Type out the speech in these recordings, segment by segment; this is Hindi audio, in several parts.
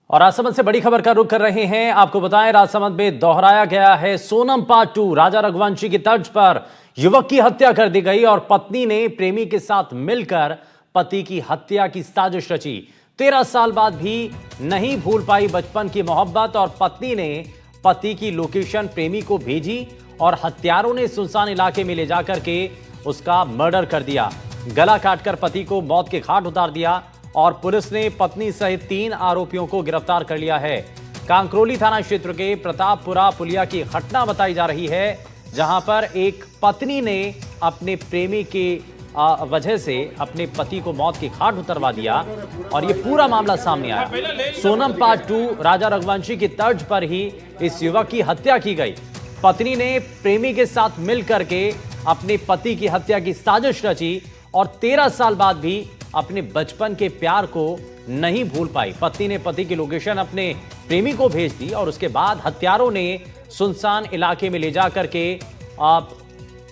और राजसमंद से बड़ी खबर का रुख कर रहे हैं। आपको बताएं, राजसमंद में दोहराया गया है सोनम पार्ट 2। राजा रघुवंशी की तर्ज पर युवक की हत्या कर दी गई और पत्नी ने प्रेमी के साथ मिलकर पति की हत्या की साजिश रची। 13 साल बाद भी नहीं भूल पाई बचपन की मोहब्बत और पत्नी ने पति की लोकेशन प्रेमी को भेजी और हत्यारों ने सुनसान इलाके में ले जाकर के उसका मर्डर कर दिया। गला काटकर पति को मौत के घाट उतार दिया और पुलिस ने पत्नी सहित 3 आरोपियों को गिरफ्तार कर लिया है। कांकरोली थाना क्षेत्र के प्रतापपुरा पुलिया की घटना बताई जा रही है, जहां पर एक पत्नी ने अपने प्रेमी के वजह से अपने पति को मौत के घाट उतरवा दिया और ये पूरा मामला सामने आया। सोनम पार्ट 2 राजा रघुवंशी की तर्ज पर ही इस युवक की हत्या की गई। पत्नी ने प्रेमी के साथ मिलकर के अपने पति की हत्या की साजिश रची और 13 साल बाद भी अपने बचपन के प्यार को नहीं भूल पाई। पत्नी ने पति की लोकेशन अपने प्रेमी को भेज दी और उसके बाद हत्यारों ने सुनसान इलाके में ले जाकर के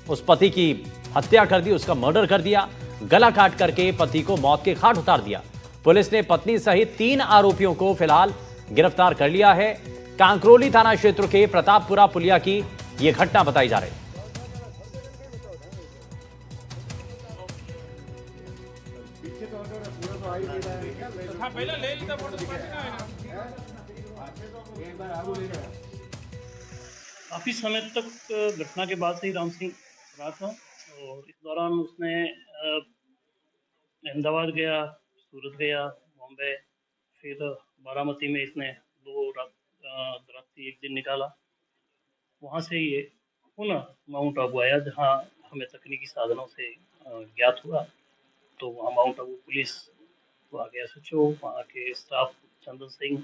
उस पति की हत्या कर दी, उसका मर्डर कर दिया। गला काट करके पति को मौत के घाट उतार दिया। पुलिस ने पत्नी सहित 3 आरोपियों को फिलहाल गिरफ्तार कर लिया है। कांकरोली थाना क्षेत्र के प्रतापपुरा पुलिया की यह घटना बताई जा रही है। काफी समय तक घटना के बाद से ही राम सिंह रहा था और इस दौरान उसने अहमदाबाद गया, सूरत गया, बॉम्बे, फिर बारामती में इसने 2 रात्रि एक दिन निकाला। वहाँ से ये पुनः माउंट आबू आया, जहाँ हमें तकनीकी साधनों से ज्ञात हुआ। तो वहाँ माउंट आबू पुलिस, वहाँ के SHO, वहाँ के स्टाफ चंदन सिंह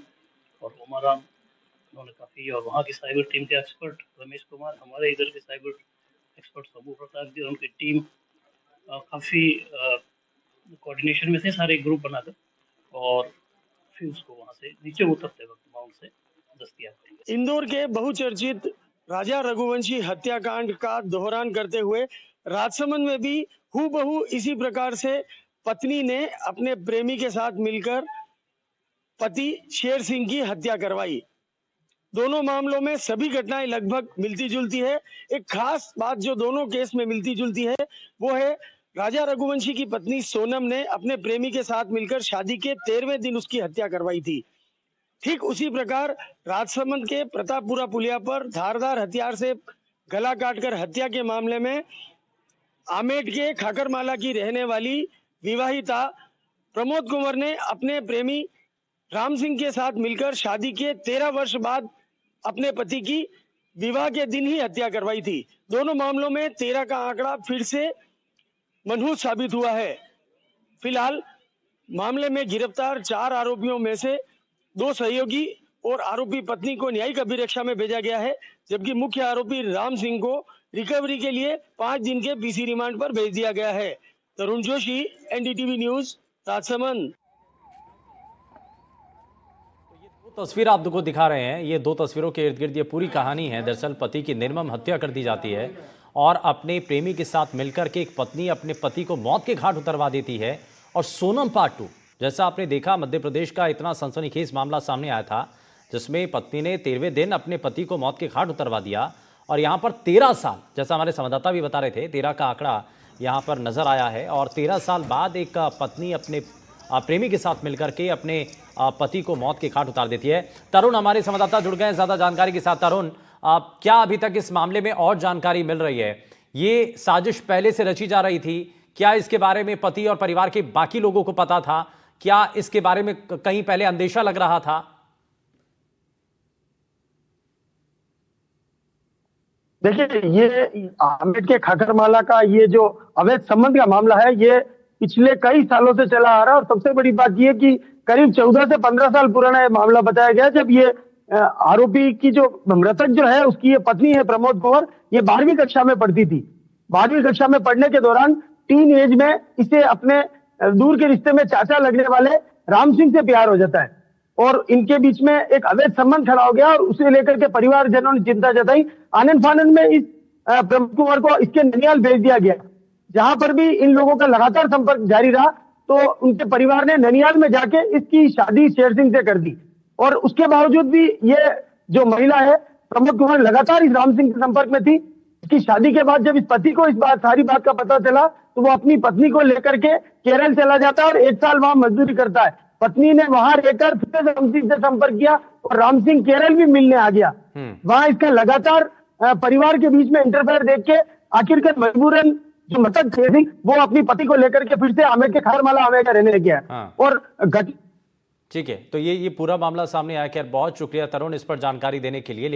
और उमाराम, उन्होंने काफ़ी, और वहाँ की साइबर टीम के एक्सपर्ट रमेश कुमार, हमारे इधर के साइबर एक्सपर्ट सबू प्रताप जी और उनकी टीम काफ़ी कोऑर्डिनेशन में थे, सारे ग्रुप बनाकर, और फिर उसको वहाँ से नीचे उतरते वक्त माउंट से दस्तयाब करेंगे। इंदौर के बहुचर्चित राजा रघुवंशी हत्याकांड का दोहरान करते हुए राजसमंद में भी हूबहू इसी प्रकार से पत्नी ने अपने प्रेमी के साथ मिलकर पति शेर सिंह की हत्या करवाई। दोनों मामलों में सभी घटनाएं लगभग मिलती जुलती है। एक खास बात जो दोनों केस में मिलती जुलती है वो है राजा रघुवंशी की पत्नी सोनम ने अपने प्रेमी के साथ मिलकर शादी के 13वें दिन उसकी हत्या करवाई थी। ठीक उसी प्रकार राजसमंद के प्रतापपुरा पुलिया पर धारदार हथियार से गला काटकर हत्या के मामले में आमेट के खाकरमाला की रहने वाली विवाहिता प्रमोद कुंवर ने अपने प्रेमी राम सिंह के साथ मिलकर शादी के 13 वर्ष बाद अपने पति की विवाह के दिन ही हत्या करवाई थी। दोनों मामलों में 13 का आंकड़ा फिर से मनहूस साबित हुआ है। फिलहाल मामले में गिरफ्तार 4 आरोपियों में से 2 सहयोगी और आरोपी पत्नी को न्यायिक अभिरक्षा में भेजा गया है, जबकि मुख्य आरोपी राम सिंह को रिकवरी के लिए 5 दिन के PC रिमांड पर भेज दिया गया है। तरुण जोशी, NDTV न्यूज, राजसमंद। तस्वीर आपको दिखा रहे हैं, ये 2 तस्वीरों के इर्द गिर्द ये पूरी कहानी है। दरअसल पति की निर्मम हत्या कर दी जाती है और अपने प्रेमी के साथ मिलकर के एक पत्नी अपने पति को मौत के घाट उतरवा देती है। और सोनम पार्ट 2, जैसा आपने देखा, मध्य प्रदेश का इतना सनसनीखेज मामला सामने आया था, जिसमें पत्नी ने 13वें दिन अपने पति को मौत के घाट उतरवा दिया। और यहाँ पर 13 साल, जैसा हमारे संवाददाता भी बता रहे थे, 13 का आंकड़ा यहाँ पर नजर आया है। और 13 साल बाद एक पत्नी अपने प्रेमी के साथ मिलकर के अपने पति को मौत के घाट उतार देती है। तरुण, हमारे संवाददाता जुड़ गए हैं ज्यादा जानकारी के साथ। तरुण, क्या अभी तक इस मामले में और जानकारी मिल रही है? ये साजिश पहले से रची जा रही थी? क्या इसके बारे में पति और परिवार के बाकी लोगों को पता था? क्या इसके बारे में कहीं पहले अंदेशा लग रहा था? देखिए, ये आमेट के खाकरमाला का ये जो अवैध संबंध का मामला है, ये पिछले कई सालों से चला आ रहा है। और सबसे बड़ी बात ये कि करीब 14 से 15 साल पुराना ये मामला बताया गया, जब ये आरोपी की जो मृतक जो है उसकी ये पत्नी है प्रमोद कुंवर, ये 12वीं कक्षा में पढ़ती थी। 12वीं कक्षा में पढ़ने के दौरान टीन एज में इसे अपने दूर के रिश्ते में चाचा लगने वाले राम सिंह से प्यार हो जाता है और इनके बीच में एक अवैध संबंध खड़ा हो गया। और उसे लेकर के परिवारजनों ने चिंता जताई। आनंद फानंद में इस प्रमोद कुंवर को इसके ननियाल भेज दिया गया, जहां पर भी इन लोगों का लगातार संपर्क जारी रहा। तो उनके परिवार ने ननियाल में जाके इसकी शादी शेर सिंह से कर दी। और उसके बावजूद भी ये जो महिला है प्रमोद कुमार लगातार इस राम सिंह के संपर्क में थी। इसकी शादी के बाद जब इस पति को इस सारी बात का पता चला तो वो अपनी पत्नी को लेकर के केरल चला जाता है और 1 साल वहां मजदूरी करता है। पत्नी ने वहां रहकर फिर से राम सिंह से संपर्क किया और राम सिंह केरल भी मिलने आ गया। वहां इसका लगातार परिवार के बीच में इंटरफेयर देख के आखिरकार मजबूरन जो मतक सिंह वो अपनी पति को लेकर के फिर से आमेर के खारमाला आमेर का रहने लग गया और ठीक है, तो ये पूरा मामला सामने आया। खैर बहुत शुक्रिया तरुण इस पर जानकारी देने के लिए।